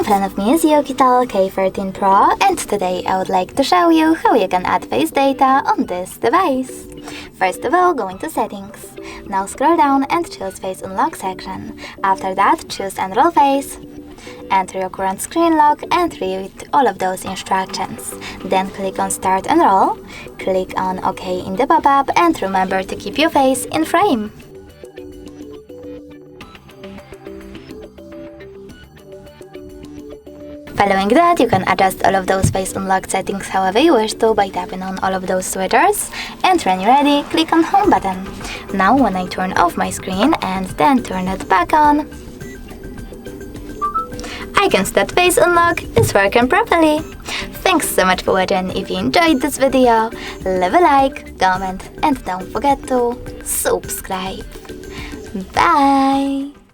front of me is Oukitel K13 Pro, and today I would like to show you how you can add face data on this device. First of all, go into Settings. Now scroll down and choose Face Unlock section. After that, choose Enroll Face. Enter your current screen lock and read all of those instructions. Then click on Start Enroll, click on OK in the pop-up, and remember to keep your face in frame. Following that, you can adjust all of those face unlocked settings however you wish to by tapping on all of those switchers, and when you're ready, click on Home button. Now when I turn off my screen and then turn it back on, I can see that face unlock is working properly. Thanks so much for watching. If you enjoyed this video, leave a like, comment, and don't forget to subscribe. Bye!